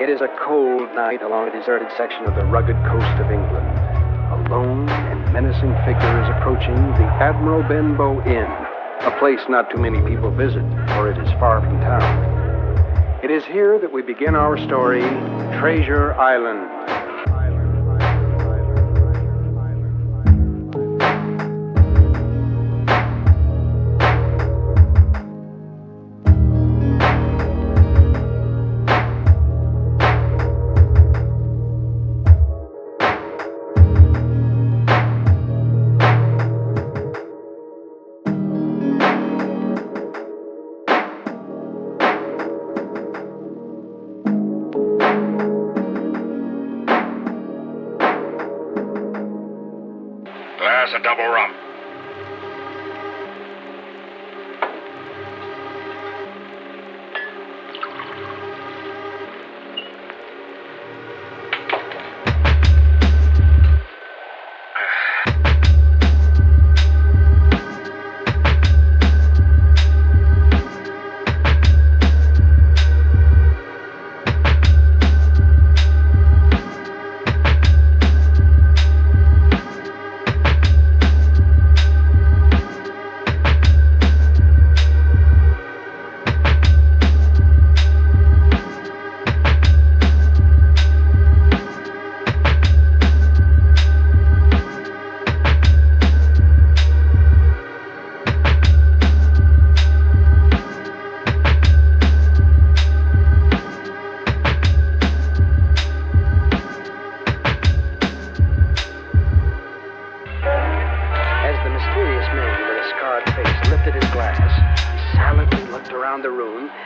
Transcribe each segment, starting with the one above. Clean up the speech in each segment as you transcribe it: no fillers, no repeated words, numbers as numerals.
It is a cold night along a deserted section of the rugged coast of England. A lone and menacing figure is approaching the Admiral Benbow Inn, a place not too many people visit, for it is far from town. It is here that we begin our story, Treasure Island. Glass of double rum.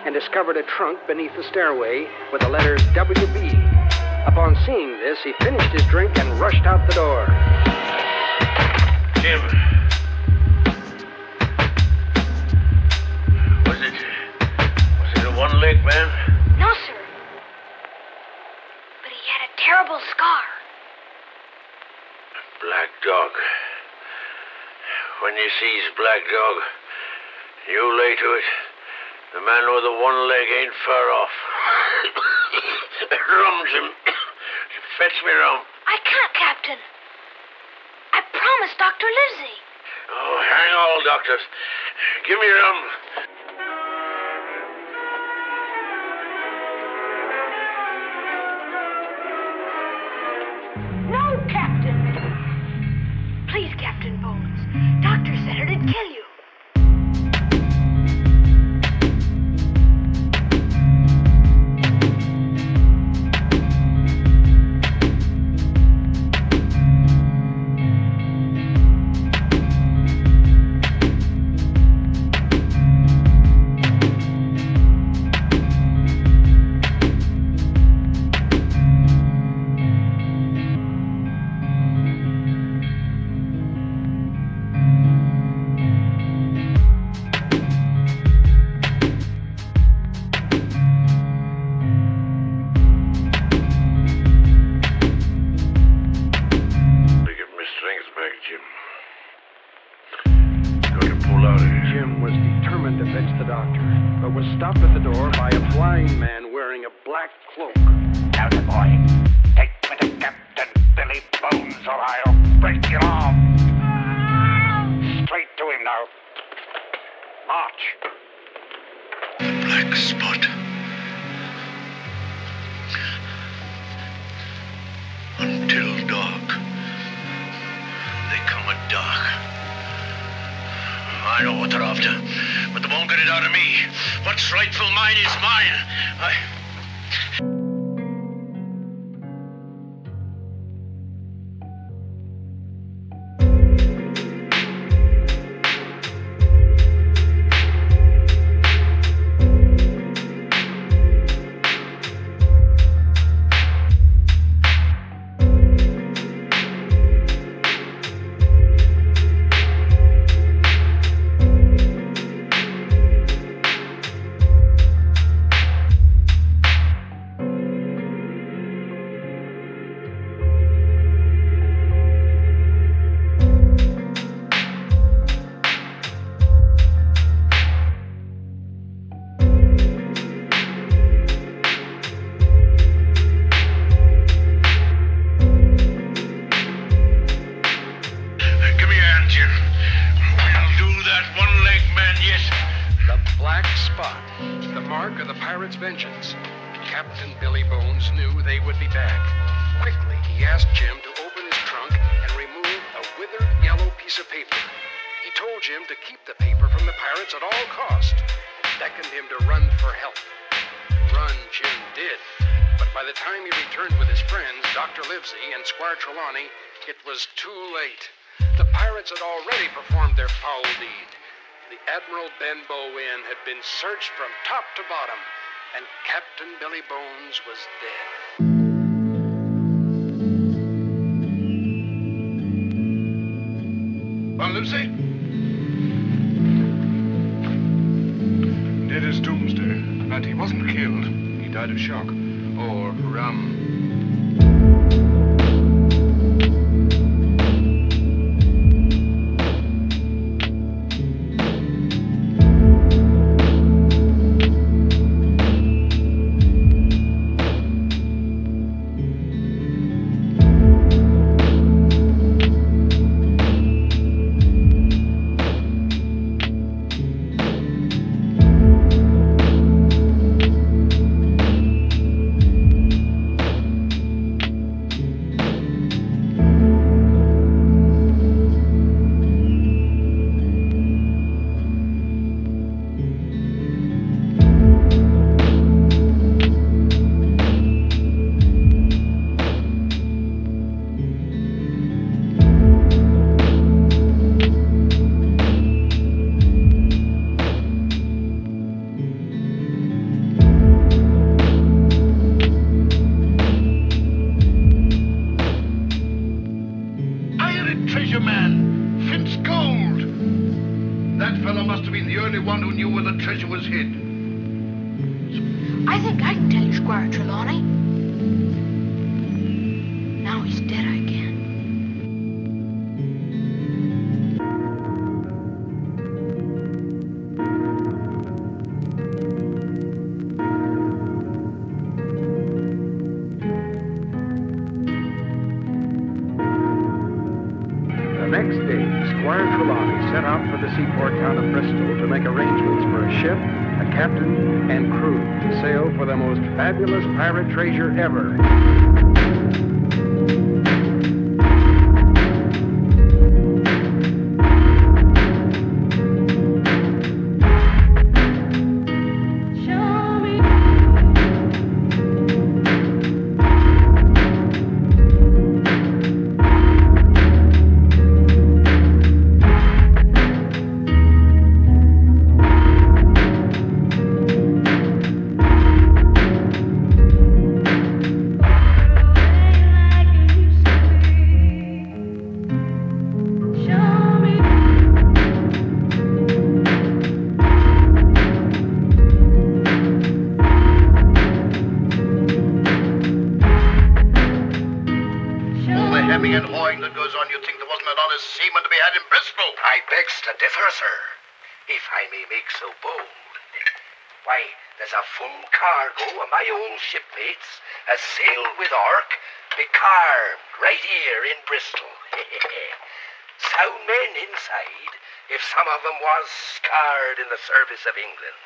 And discovered a trunk beneath the stairway with the letters WB. Upon seeing this, he finished his drink and rushed out the door. Jim. Was it a one-leg man? No, sir. But he had a terrible scar. A black dog. When you sees black dog, you lay to it. The man with the one leg ain't far off. Rum, Jim. Fetch me rum. I can't, Captain. I promised Dr. Livesey. Oh, hang all doctors. Give me rum. No, Captain. Please, Captain Bones. Doctor said it'd kill you. Stopped at the door by a blind man wearing a black cloak. Now, the boy, take me to Captain Billy Bones or I'll break your arm. Straight to him now. March. The black spot. Until dark. They come at dark. I know what they're after, but they won't get it out of me. What's rightful mine is mine. black spot, the mark of the pirates' vengeance. Captain Billy Bones knew they would be back. Quickly, he asked Jim to open his trunk and remove a withered yellow piece of paper. He told Jim to keep the paper from the pirates at all cost, and beckoned him to run for help. Run Jim did, but by the time he returned with his friends, Dr. Livesey and Squire Trelawney, it was too late. The pirates had already performed their foul deed. The Admiral Benbow Inn had been searched from top to bottom, and Captain Billy Bones was dead. Well, Lucy? Dead as Doomsday, but he wasn't killed. He died of shock. Or rum. I think I can tell you, Squire Trelawney. Now he's dead, I can. The next day, Squire Trelawney set out for the seaport town of Bristol to make arrangements for a ship, a captain, and crew to sail for the most fabulous pirate treasure ever. And hawing that goes on, you'd think there wasn't an honest seaman to be had in Bristol. I begs to differ, sir, if I may make so bold. Why, there's a full cargo of my own shipmates has sailed with Orc, becalmed right here in Bristol. Sound men inside, if some of them was scarred in the service of England.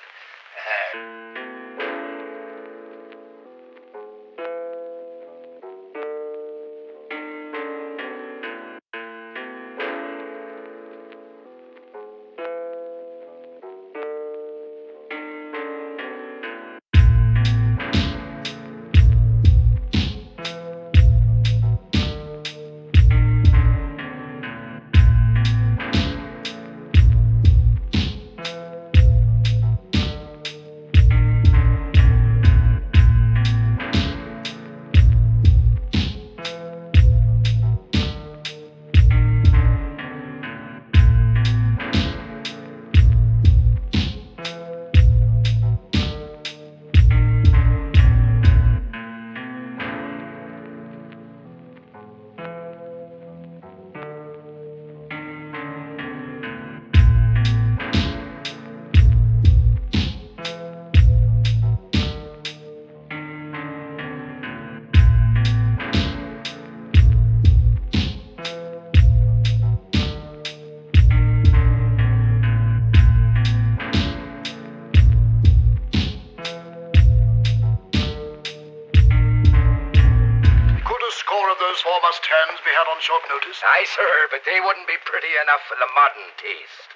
bus turns be had on short notice? Aye, sir, but they wouldn't be pretty enough for the modern taste.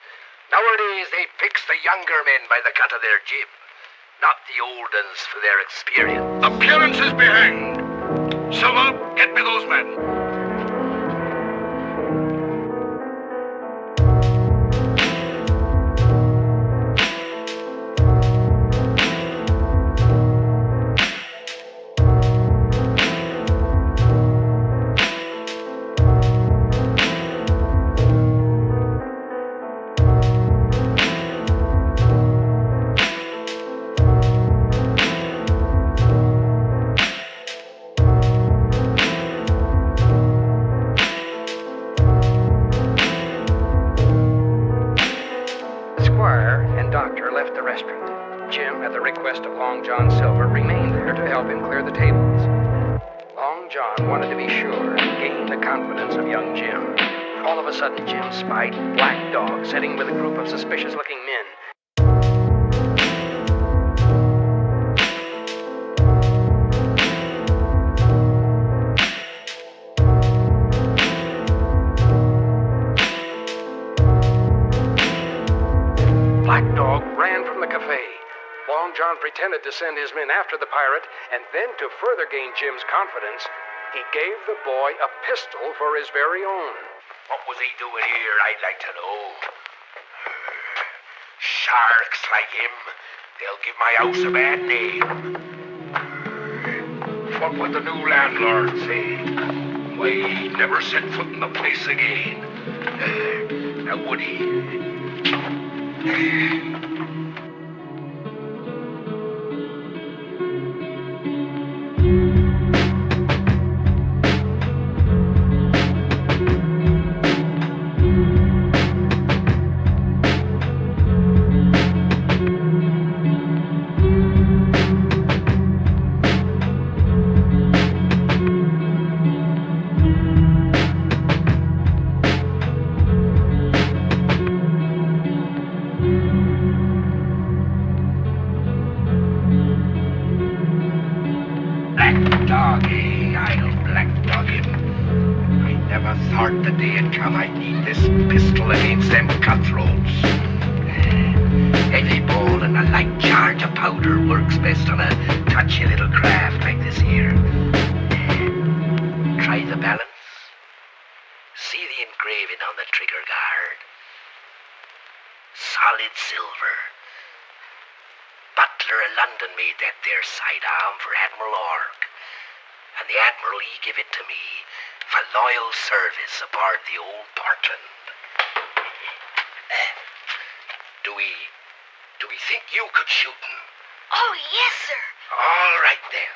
Nowadays, they picks the younger men by the cut of their jib, not the old uns for their experience. Appearances be hanged. Silver, get me those men. Jim, at the request of Long John Silver, remained there to help him clear the tables. Long John wanted to be sure and gain the confidence of young Jim. All of a sudden, Jim spied Black Dog sitting with a group of suspicious-looking men. Black Dog ran from the cafe. Long John pretended to send his men after the pirate, and then to further gain Jim's confidence, he gave the boy a pistol for his very own. What was he doing here, I'd like to know? Sharks like him, they'll give my house a bad name. What would the new landlord say? Why, he'd never set foot in the place again. Now would he? The day had come I'd need this pistol against them cutthroats. Heavy ball and a light charge of powder works best on a touchy little craft like this here. Try the balance. See the engraving on the trigger guard. Solid silver. Butler of London made that there sidearm for Admiral Ork. And the Admiral, he give it to me for loyal service aboard the old Portland. Do we think you could shoot him? Oh, yes, sir. All right, then.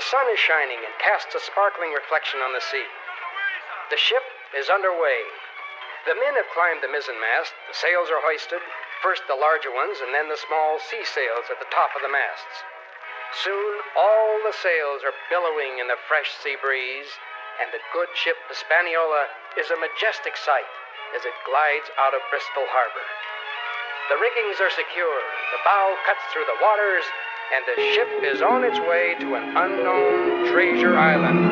The sun is shining and casts a sparkling reflection on the sea. The ship is underway. The men have climbed the mizzenmast, the sails are hoisted, first the larger ones and then the small sea sails at the top of the masts. Soon all the sails are billowing in the fresh sea breeze, and the good ship Hispaniola is a majestic sight as it glides out of Bristol Harbor. The riggings are secure, the bow cuts through the waters, and the ship is on its way to an unknown treasure island.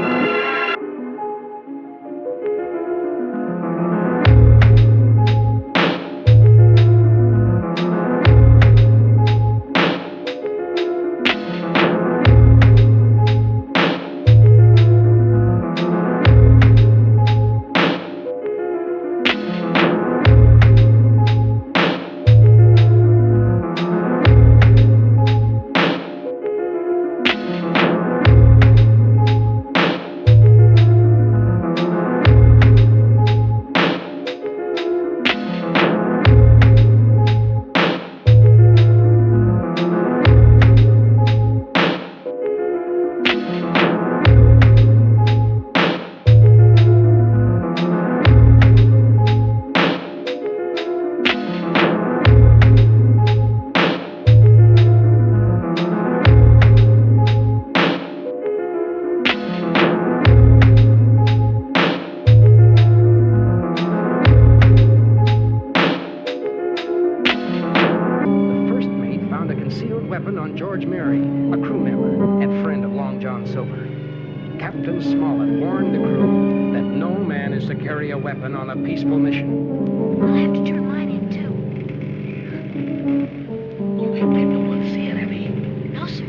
on George Murray, a crew member and friend of Long John Silver. Captain Smollett warned the crew that no man is to carry a weapon on a peaceful mission. I'll have to turn mine in, too. You ain't let no one see it, have you? No, sir.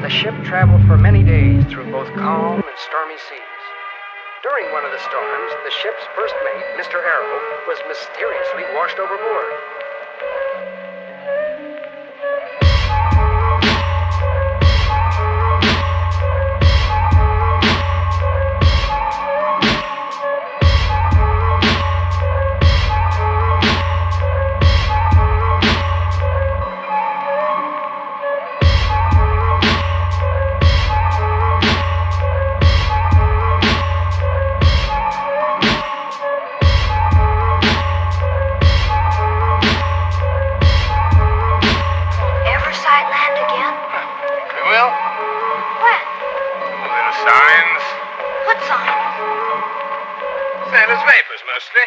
The ship traveled for many days through both calm and stormy seas. During one of the storms, the ship's first mate, Mr. Arrow, was mysteriously washed overboard. Sailor's vapors, mostly.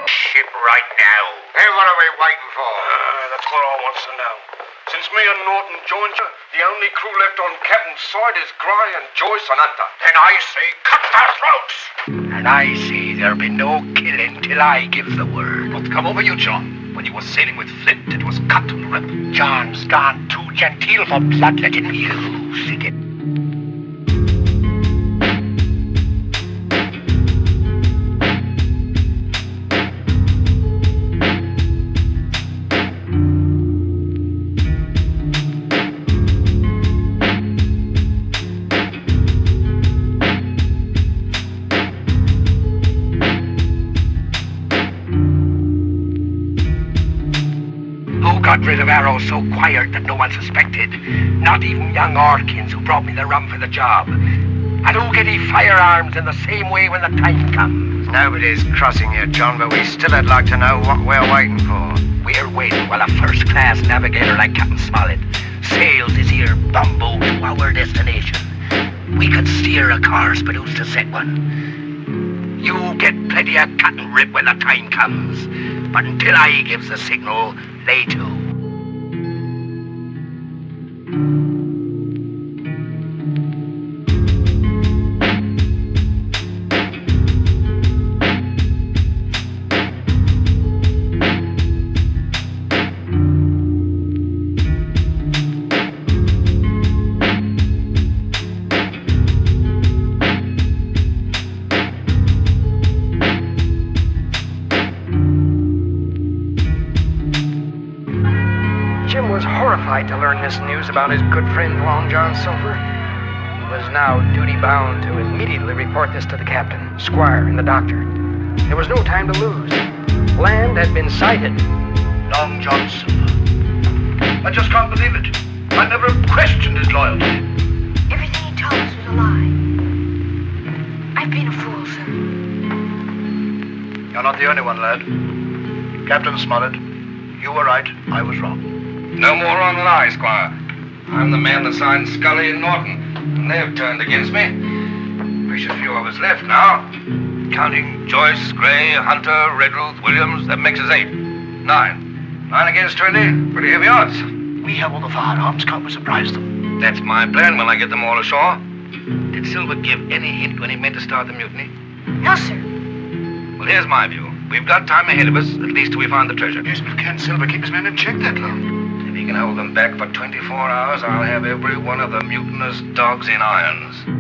Ship right now. Hey, what are we waiting for? That's what I wants to know. Since me and Norton joined you, the only crew left on Captain's side is Gray and Joyce and Hunter. Then I say cut their throats. And I say there'll be no killing till I give the word. What's come over you, John? When you were sailing with Flint, it was cut and rip. John's gone too genteel for bloodletting. You sick it. Got rid of Arrow so quiet that no one suspected. Not even young Orkins who brought me the rum for the job. And who get firearms in the same way when the time comes. Nobody's crossing you, John, but we still would like to know what we're waiting for. We're waiting while a first-class navigator like Captain Smollett sails his here bumboat to our destination. We could steer a course, but who's to set one? You get plenty of cut and rip when the time comes. But until I gives the signal, lay to. Jim was horrified to learn this news about his good friend Long John Silver. He was now duty-bound to immediately report this to the captain, Squire, and the doctor. There was no time to lose. Land had been sighted. Long John Silver. I just can't believe it. I never questioned his loyalty. Everything he told us was a lie. I've been a fool, sir. You're not the only one, lad. Captain Smollett, you were right. I was wrong. No more on lies, Squire. I'm the man that signed Scully and Norton, and they've turned against me. Precious few of us left now. Counting Joyce, Gray, Hunter, Redruth, Williams, that makes us 8. 9. 9 against 20. Pretty heavy odds. We have all the firearms. Can't we surprise them? That's my plan when I get them all ashore. Did Silver give any hint when he meant to start the mutiny? No, sir. Well, here's my view. We've got time ahead of us, at least till we find the treasure. Yes, but can Silver keep his men in check that long? If he can hold them back for 24 hours, I'll have every one of the mutinous dogs in irons.